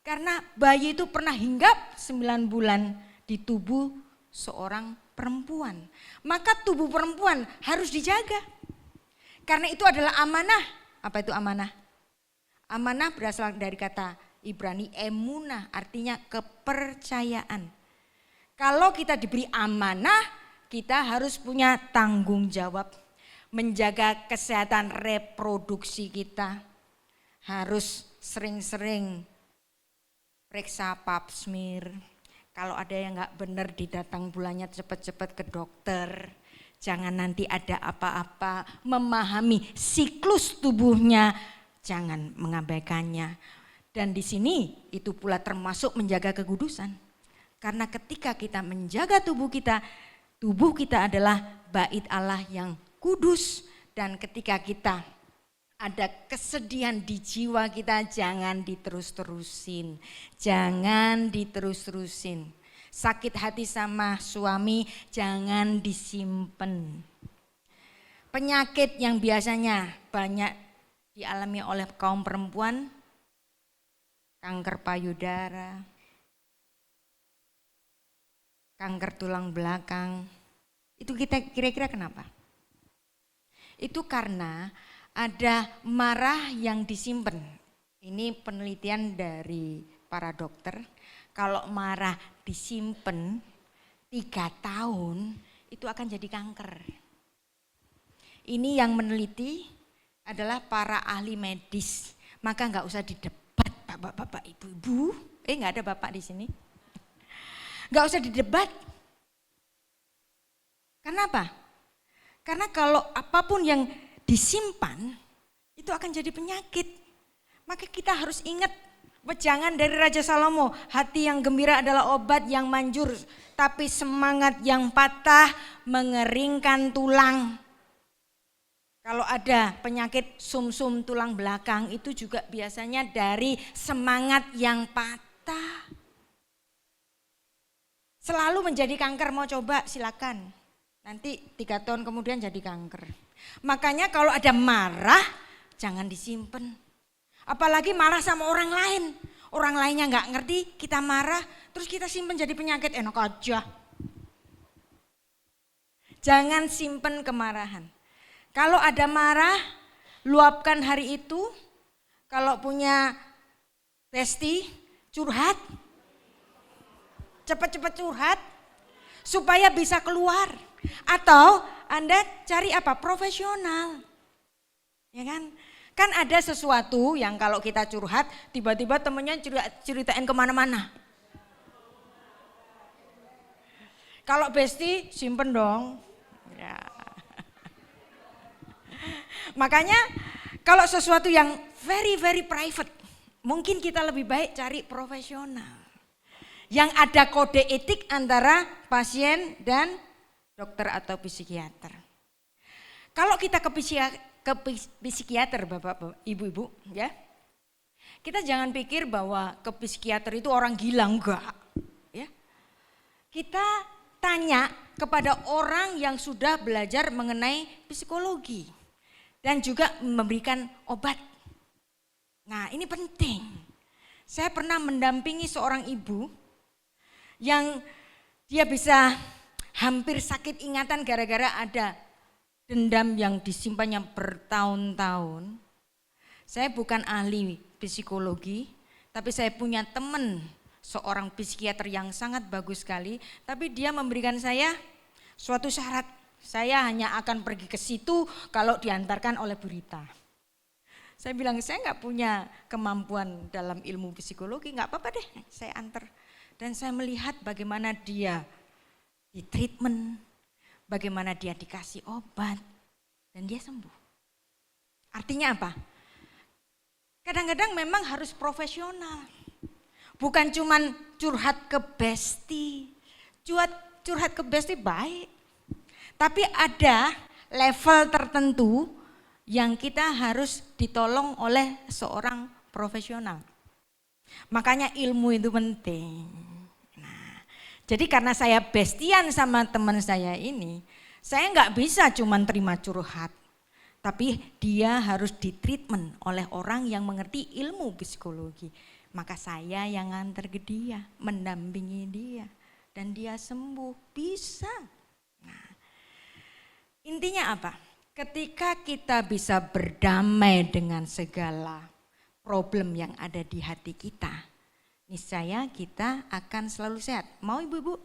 Karena bayi itu pernah hinggap 9 bulan di tubuh seorang perempuan. Maka tubuh perempuan harus dijaga. Karena itu adalah amanah. Apa itu amanah? Amanah berasal dari kata Ibrani emunah, artinya kepercayaan. Kalau kita diberi amanah, kita harus punya tanggung jawab. Menjaga kesehatan reproduksi kita. Harus sering-sering periksa pap smear. Kalau ada yang gak benar didatang bulannya cepat-cepat ke dokter. Jangan nanti ada apa-apa, memahami siklus tubuhnya, jangan mengabaikannya. Dan di sini itu pula termasuk menjaga kekudusan. Karena ketika kita menjaga tubuh kita adalah bait Allah yang kudus. Dan ketika kita ada kesedihan di jiwa kita, jangan diterus-terusin. Jangan diterus-terusin. Sakit hati sama suami jangan disimpan. Penyakit yang biasanya banyak dialami oleh kaum perempuan, kanker payudara, kanker tulang belakang, itu kita kira-kira kenapa? Itu karena ada marah yang disimpan. Ini penelitian dari para dokter. Kalau marah disimpan 3 tahun itu akan jadi kanker. Ini yang meneliti adalah para ahli medis. Maka nggak usah didebat bapak-bapak, ibu-ibu. Nggak ada bapak di sini. Nggak usah didebat. Kenapa? Karena kalau apapun yang disimpan itu akan jadi penyakit. Maka kita harus ingat wejangan dari Raja Salomo, hati yang gembira adalah obat yang manjur, tapi semangat yang patah mengeringkan tulang. Kalau ada penyakit sumsum tulang belakang itu juga biasanya dari semangat yang patah. Selalu menjadi kanker, mau coba silakan. Nanti 3 tahun kemudian jadi kanker. Makanya kalau ada marah jangan disimpan. Apalagi marah sama orang lain. Orang lainnya gak ngerti, kita marah terus kita simpan jadi penyakit, enak aja. Jangan simpan kemarahan. Kalau ada marah, luapkan hari itu. Kalau punya bestie, curhat. Cepat-cepat curhat supaya bisa keluar. Atau Anda cari apa? Profesional. Ya kan? Kan ada sesuatu yang kalau kita curhat, tiba-tiba temennya ceritain kemana-mana. Kalau bestie, simpen dong. Ya. Makanya kalau sesuatu yang very very private, mungkin kita lebih baik cari profesional. Yang ada kode etik antara pasien dan dokter atau psikiater. Kalau kita ke psikiater bapak, ibu-ibu ya. Kita jangan pikir bahwa ke psikiater itu orang gila, enggak. Ya. Kita tanya kepada orang yang sudah belajar mengenai psikologi. Dan juga memberikan obat. Nah ini penting. Saya pernah mendampingi seorang ibu yang dia bisa hampir sakit ingatan gara-gara ada dendam yang disimpannya bertahun-tahun. Saya bukan ahli psikologi, tapi saya punya teman seorang psikiater yang sangat bagus sekali. Tapi dia memberikan saya suatu syarat. Saya hanya akan pergi ke situ kalau diantarkan oleh berita. Saya bilang, saya nggak punya kemampuan dalam ilmu psikologi, nggak apa-apa deh, saya antar. Dan saya melihat bagaimana dia di treatment, bagaimana dia dikasih obat, dan dia sembuh. Artinya apa? Kadang-kadang memang harus profesional. Bukan cuman curhat ke bestie. Curhat ke bestie baik. Tapi ada level tertentu yang kita harus ditolong oleh seorang profesional. Makanya ilmu itu penting. Nah, jadi karena saya bestian sama teman saya ini, saya nggak bisa cuman terima curhat. Tapi dia harus ditreatment oleh orang yang mengerti ilmu psikologi. Maka saya yang nganter ke dia, mendampingi dia. Dan dia sembuh, bisa. Nah, intinya apa? Ketika kita bisa berdamai dengan segala problem yang ada di hati kita, niscaya kita akan selalu sehat. Mau ibu-ibu?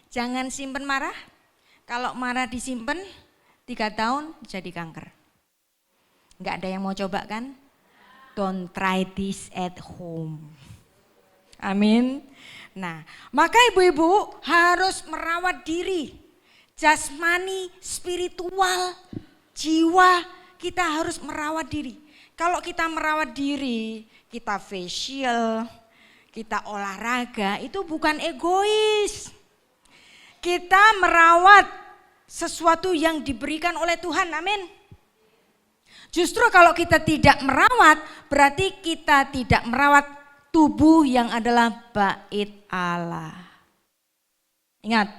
Jangan simpen marah. Kalau marah disimpan 3 tahun jadi kanker. Enggak ada yang mau coba kan? Don't try this at home. Amin. Nah, maka ibu-ibu harus merawat diri. Jasmani, spiritual, jiwa, kita harus merawat diri. Kalau kita merawat diri, kita facial, kita olahraga, itu bukan egois. Kita merawat sesuatu yang diberikan oleh Tuhan, amin. Justru kalau kita tidak merawat, berarti kita tidak merawat tubuh yang adalah bait Allah. Ingat,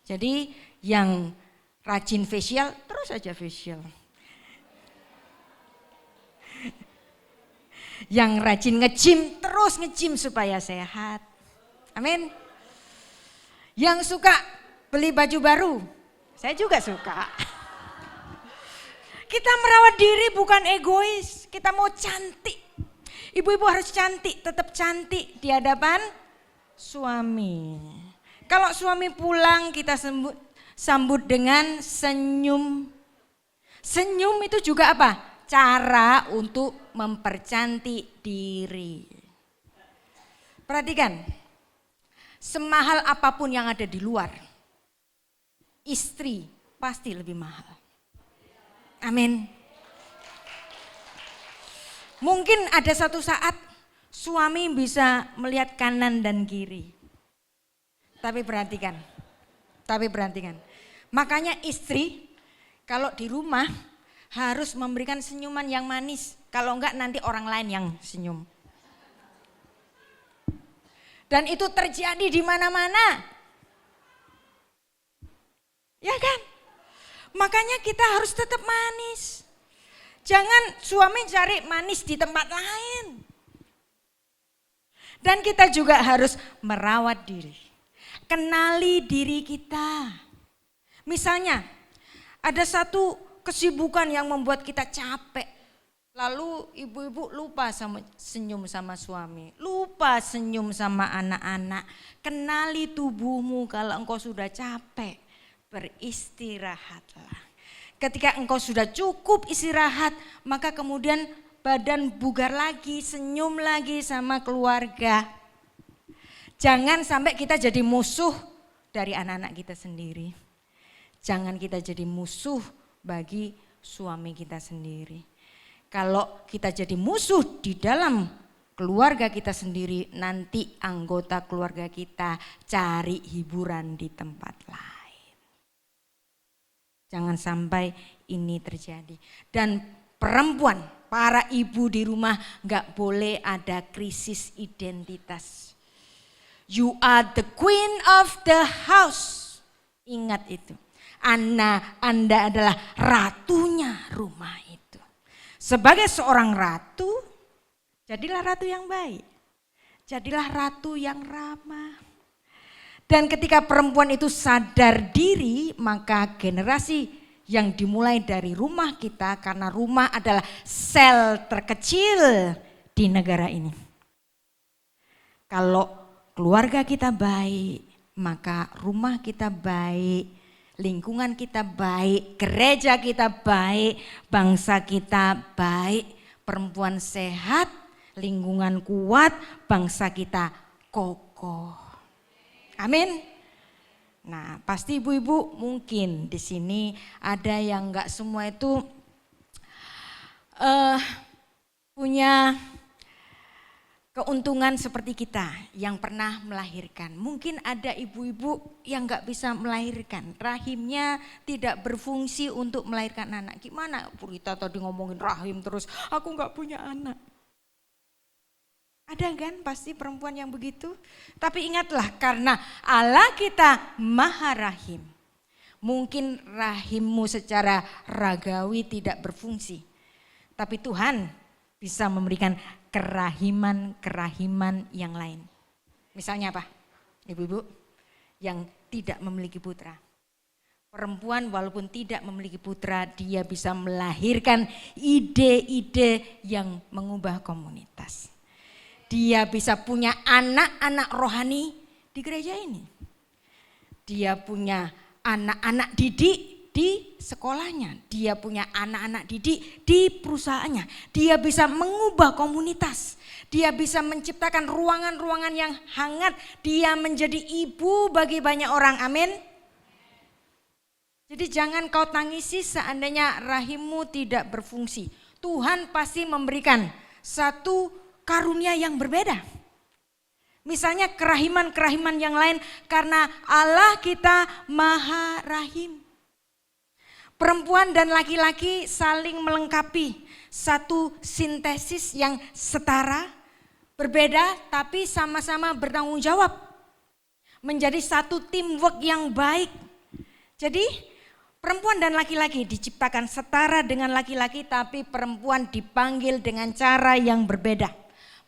jadi yang rajin facial, terus aja facial. Yang rajin nge-gym, terus nge-gym supaya sehat. Amin. Yang suka beli baju baru, saya juga suka. Kita merawat diri bukan egois, kita mau cantik. Ibu-ibu harus cantik, tetap cantik di hadapan suami. Kalau suami pulang kita sambut dengan senyum. Senyum itu juga apa? Cara untuk mempercantik diri. Perhatikan, semahal apapun yang ada di luar, istri pasti lebih mahal. Amin. Mungkin ada satu saat suami bisa melihat kanan dan kiri. Tapi perhatikan. Makanya istri kalau di rumah harus memberikan senyuman yang manis. Kalau enggak nanti orang lain yang senyum. Dan itu terjadi di mana-mana. Ya kan? Makanya kita harus tetap manis. Jangan suami cari manis di tempat lain. Dan kita juga harus merawat diri. Kenali diri kita. Misalnya ada satu kesibukan yang membuat kita capek. Lalu ibu-ibu lupa senyum sama suami. Lupa senyum sama anak-anak. Kenali tubuhmu kalau engkau sudah capek. Beristirahatlah. Ketika engkau sudah cukup istirahat, maka kemudian badan bugar lagi, senyum lagi sama keluarga. Jangan sampai kita jadi musuh dari anak-anak kita sendiri. Jangan kita jadi musuh bagi suami kita sendiri. Kalau kita jadi musuh di dalam keluarga kita sendiri, nanti anggota keluarga kita cari hiburan di tempat lain. Jangan sampai ini terjadi. Dan perempuan, para ibu di rumah gak boleh ada krisis identitas. You are the queen of the house. Ingat itu. Anda adalah ratunya rumah itu. Sebagai seorang ratu, jadilah ratu yang baik. Jadilah ratu yang ramah. Dan ketika perempuan itu sadar diri, maka generasi yang dimulai dari rumah kita, karena rumah adalah sel terkecil di negara ini. Kalau keluarga kita baik, maka rumah kita baik, lingkungan kita baik, gereja kita baik, bangsa kita baik, perempuan sehat, lingkungan kuat, bangsa kita kokoh. Amin. Nah, pasti ibu-ibu mungkin di sini ada yang enggak semua itu punya keuntungan seperti kita yang pernah melahirkan. Mungkin ada ibu-ibu yang gak bisa melahirkan, rahimnya tidak berfungsi untuk melahirkan anak. Gimana Purita tadi ngomongin rahim terus, aku gak punya anak. Ada kan pasti perempuan yang begitu. Tapi ingatlah, karena Allah kita maha rahim. Mungkin rahimmu secara ragawi tidak berfungsi, tapi Tuhan bisa memberikan kerahiman yang lain. Misalnya apa? Ibu-ibu yang tidak memiliki putra. Perempuan walaupun tidak memiliki putra, dia bisa melahirkan ide-ide yang mengubah komunitas. Dia bisa punya anak-anak rohani di gereja ini. Dia punya anak-anak didik di sekolahnya, dia punya anak-anak didik di perusahaannya, dia bisa mengubah komunitas, dia bisa menciptakan ruangan-ruangan yang hangat, dia menjadi ibu bagi banyak orang, amin. Jadi jangan kau tangisi seandainya rahimmu tidak berfungsi, Tuhan pasti memberikan satu karunia yang berbeda. Misalnya kerahiman-kerahiman yang lain, karena Allah kita maha rahim. Perempuan dan laki-laki saling melengkapi, satu sintesis yang setara, berbeda tapi sama-sama bertanggung jawab. Menjadi satu teamwork yang baik. Jadi perempuan dan laki-laki diciptakan setara dengan laki-laki, tapi perempuan dipanggil dengan cara yang berbeda.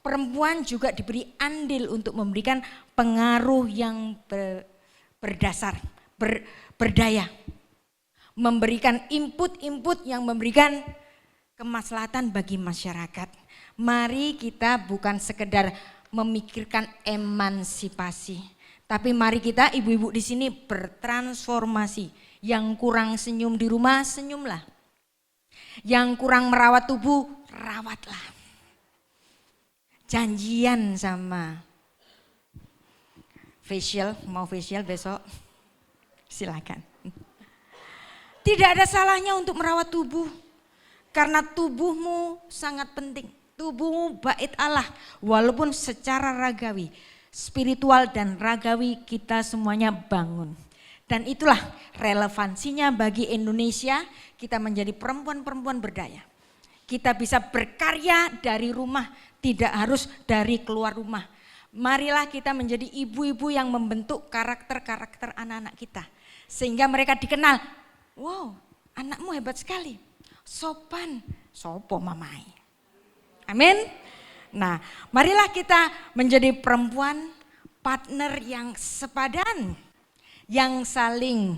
Perempuan juga diberi andil untuk memberikan pengaruh yang berdasar, berdaya. Memberikan input-input yang memberikan kemaslahatan bagi masyarakat. Mari kita bukan sekedar memikirkan emansipasi, tapi mari kita ibu-ibu di sini bertransformasi. Yang kurang senyum di rumah, senyumlah. Yang kurang merawat tubuh, rawatlah. Janjian sama facial, mau facial besok, silakan. Tidak ada salahnya untuk merawat tubuh, karena tubuhmu sangat penting. Tubuhmu bait Allah, walaupun secara ragawi, spiritual dan ragawi kita semuanya bangun. Dan itulah relevansinya bagi Indonesia, kita menjadi perempuan-perempuan berdaya. Kita bisa berkarya dari rumah, tidak harus dari keluar rumah. Marilah kita menjadi ibu-ibu yang membentuk karakter-karakter anak-anak kita. Sehingga mereka dikenal, wow, anakmu hebat sekali, sopan, sopo mamai. Amin. Nah, marilah kita menjadi perempuan partner yang sepadan, yang saling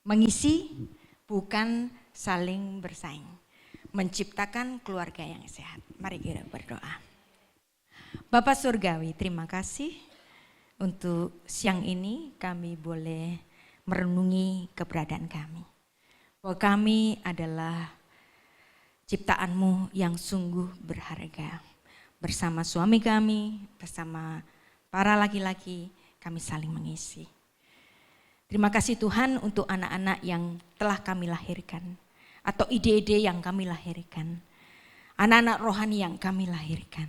mengisi, bukan saling bersaing. Menciptakan keluarga yang sehat. Mari kita berdoa. Bapak Surgawi, terima kasih untuk siang ini kami boleh merenungi keberadaan kami. Bahwa kami adalah ciptaanmu yang sungguh berharga. Bersama suami kami, bersama para laki-laki, kami saling mengisi. Terima kasih Tuhan untuk anak-anak yang telah kami lahirkan. Atau ide-ide yang kami lahirkan. Anak-anak rohani yang kami lahirkan.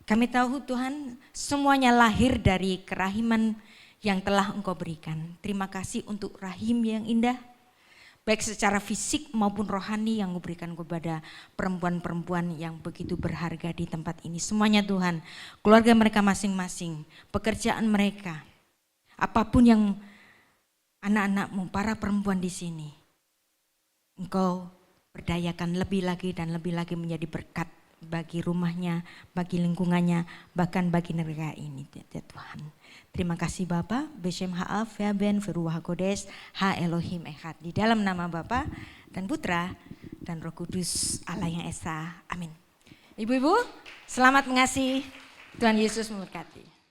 Kami tahu Tuhan semuanya lahir dari kerahiman yang telah Engkau berikan. Terima kasih untuk rahim yang indah. Baik secara fisik maupun rohani yang Engkau berikan kepada perempuan-perempuan yang begitu berharga di tempat ini. Semuanya Tuhan, keluarga mereka masing-masing, pekerjaan mereka, apapun yang anak-anakmu, para perempuan di sini, Engkau berdayakan lebih lagi dan lebih lagi menjadi berkat bagi rumahnya, bagi lingkungannya, bahkan bagi negara ini ya Tuhan. Terima kasih Bapa, Beshem Ha'af ya Ben Feruah Kodes Ha Elohim Echad. Di dalam nama Bapa dan Putra dan Roh Kudus Allah yang Esa. Amin. Ibu-ibu, selamat mengasihi. Tuhan Yesus memberkati.